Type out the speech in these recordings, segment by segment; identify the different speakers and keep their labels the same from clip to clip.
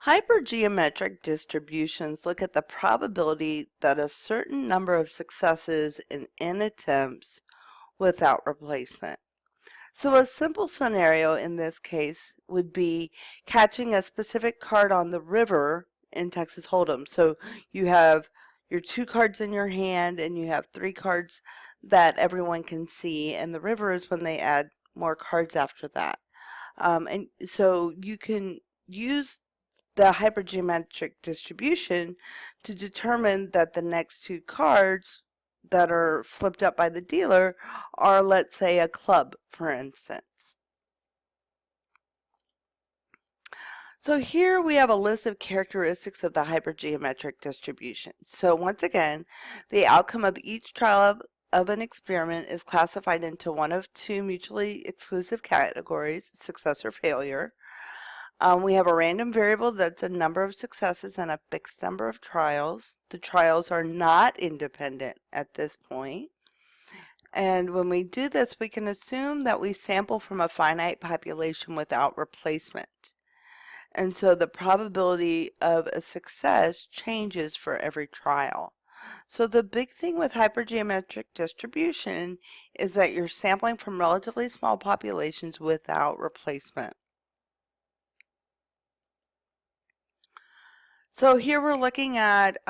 Speaker 1: Hypergeometric distributions look at the probability that a certain number of successes in n attempts without replacement. So a simple scenario in this case would be catching a specific card on the river in Texas Hold'em. So you have your 2 cards in your hand and you have 3 cards that everyone can see, and the river is when they add more cards after that. And so you can use the hypergeometric distribution to determine that the next 2 cards that are flipped up by the dealer are, let's say, a club, for instance. So here we have a list of characteristics of the hypergeometric distribution. So once again, the outcome of each trial of an experiment is classified into one of 2 mutually exclusive categories, success or failure. We have a random variable that's a number of successes and a fixed number of trials. The trials are not independent at this point. And when we do this, we can assume that we sample from a finite population without replacement. And so the probability of a success changes for every trial. So the big thing with hypergeometric distribution is that you're sampling from relatively small populations without replacement. So here we're looking at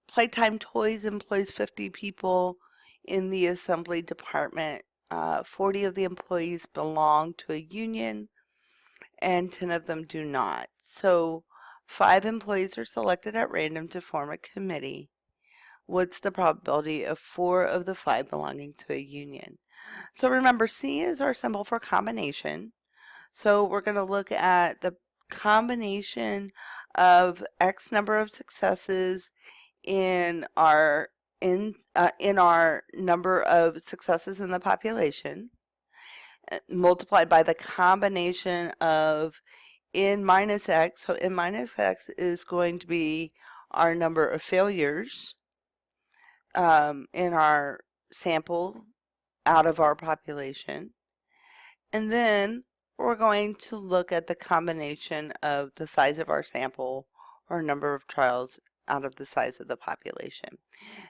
Speaker 1: Playtime Toys employs 50 people in the assembly department. 40 of the employees belong to a union and 10 of them do not. So 5 employees are selected at random to form a committee. What's the probability of 4 of the 5 belonging to a union? So remember, C is our symbol for combination. So we're going to look at the combination of X number of successes in our number of successes in the population, multiplied by the combination of n minus X. So n minus X is going to be our number of failures in our sample out of our population. And then we're going to look at the combination of the size of our sample or number of trials out of the size of the population.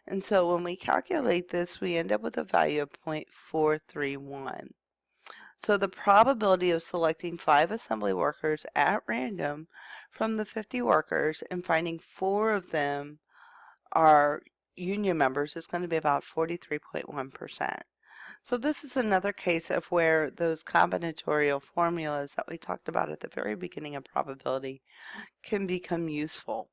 Speaker 1: And so when we calculate this, we end up with a value of 0.431. So the probability of selecting 5 assembly workers at random from the 50 workers and finding 4 of them are union members is going to be about 43.1%. So this is another case of where those combinatorial formulas that we talked about at the very beginning of probability can become useful.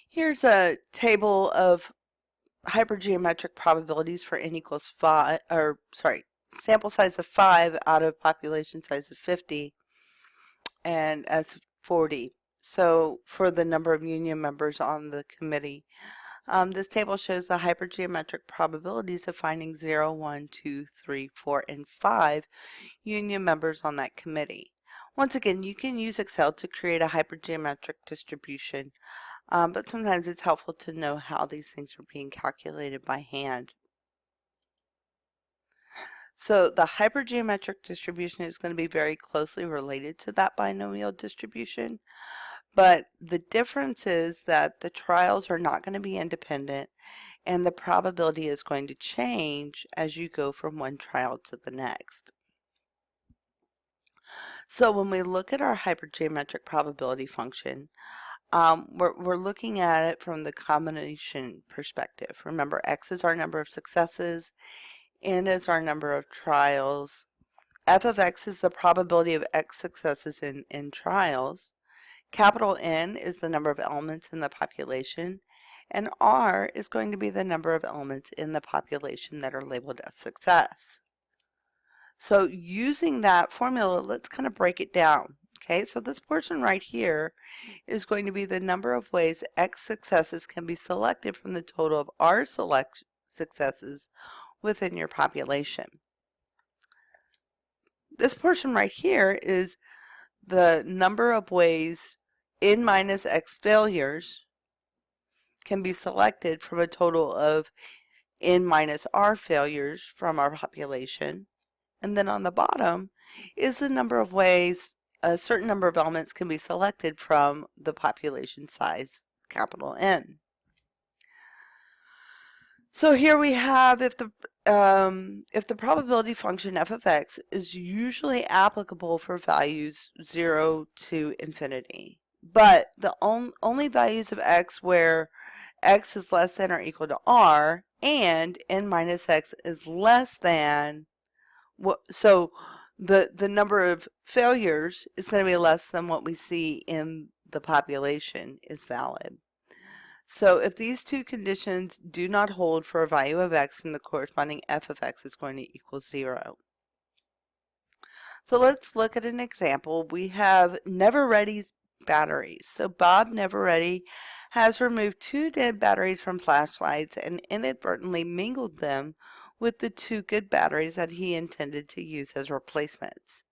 Speaker 1: Here's a table of hypergeometric probabilities for n equals 5, or sorry, sample size of 5 out of population size of 50 and as 40. So for the number of union members on the committee. This table shows the hypergeometric probabilities of finding 0, 1, 2, 3, 4, and 5 union members on that committee. Once again, you can use Excel to create a hypergeometric distribution, but sometimes it's helpful to know how these things are being calculated by hand. So the hypergeometric distribution is going to be very closely related to that binomial distribution. But the difference is that the trials are not going to be independent and the probability is going to change as you go from one trial to the next. So when we look at our hypergeometric probability function, we're looking at it from the combination perspective. Remember, X is our number of successes, N is our number of trials, F of X is the probability of X successes in trials, capital N is the number of elements in the population, and R is going to be the number of elements in the population that are labeled as success. So using that formula, let's kind of break it down. Okay, so this portion right here is going to be the number of ways X successes can be selected from the total of R successes within your population. This portion right here is the number of ways N minus X failures can be selected from a total of N minus R failures from our population. And then on the bottom is the number of ways a certain number of elements can be selected from the population size, capital N. So here we have if the probability function f of x is usually applicable for values 0 to infinity, but the only values of x where x is less than or equal to r and n minus x is less than what, so the number of failures is going to be less than what we see in the population is valid. So if these two conditions do not hold for a value of x, then the corresponding f of x is going to equal 0. So let's look at an example. We have Never Ready's batteries. So Bob Never Ready has removed 2 dead batteries from flashlights and inadvertently mingled them with the 2 good batteries that he intended to use as replacements.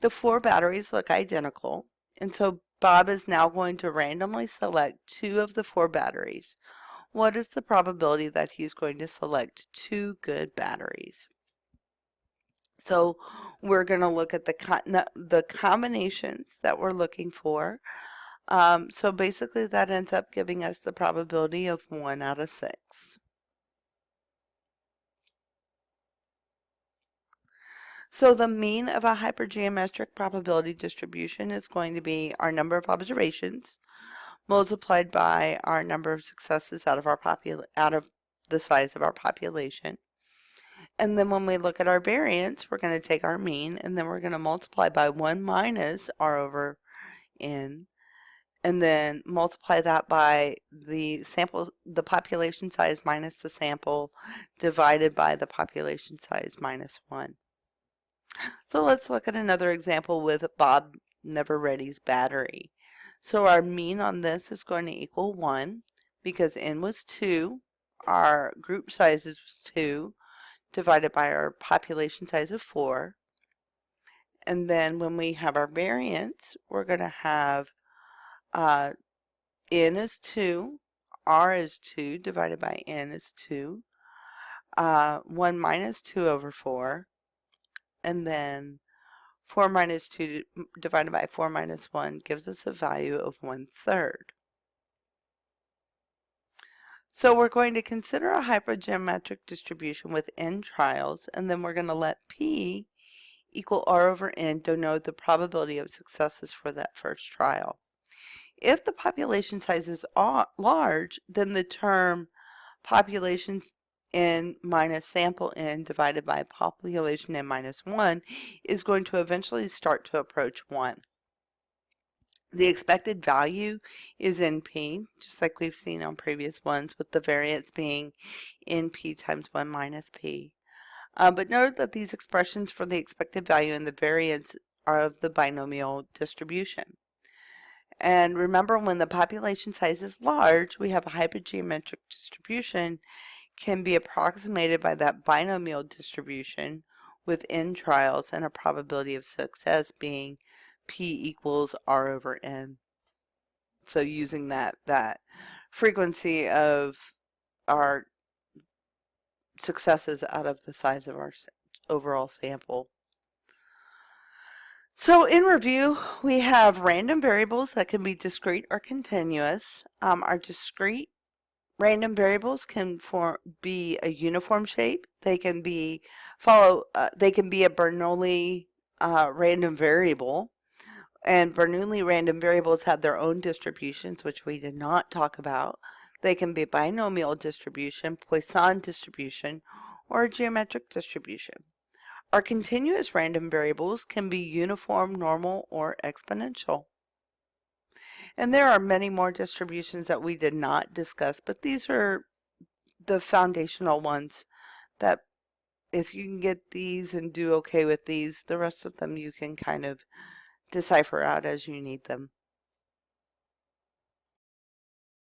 Speaker 1: The 4 batteries look identical, and so Bob is now going to randomly select 2 of the 4 batteries. What is the probability that he's going to select 2 good batteries? So we're going to look at the combinations that we're looking for. So basically that ends up giving us the probability of 1 out of 6. So the mean of a hypergeometric probability distribution is going to be our number of observations multiplied by our number of successes out of the size of our population. And then when we look at our variance, we're going to take our mean and then we're going to multiply by 1 minus r over n, and then multiply that by the population size minus the sample divided by the population size minus 1. So let's look at another example with Bob Never Ready's battery. So our mean on this is going to equal 1 because n was 2, our group sizes was 2, divided by our population size of 4. And then when we have our variance, we're going to have n is 2, r is 2, divided by n is 2, 1 minus 2 over 4, and then 4 minus 2 divided by 4 minus 1 gives us a value of 1/3. So we're going to consider a hypergeometric distribution with n trials, and then we're going to let p equal r over n denote the probability of successes for that first trial. If the population size is large, then the term population n minus sample n divided by population n minus 1 is going to eventually start to approach 1. The expected value is NP, just like we've seen on previous ones, with the variance being NP times 1 minus P. But note that these expressions for the expected value and the variance are of the binomial distribution. And remember, when the population size is large, we have a hypergeometric distribution can be approximated by that binomial distribution with n trials and a probability of success being P equals R over N. So using that frequency of our successes out of the size of our overall sample. So in review, we have random variables that can be discrete or continuous. Our discrete random variables can be a uniform shape. They can be a Bernoulli random variable. And Bernoulli random variables have their own distributions, which we did not talk about. They can be binomial distribution, Poisson distribution, or a geometric distribution. Our continuous random variables can be uniform, normal, or exponential. And there are many more distributions that we did not discuss, but these are the foundational ones that if you can get these and do okay with these, the rest of them you can kind of decipher out as you need them.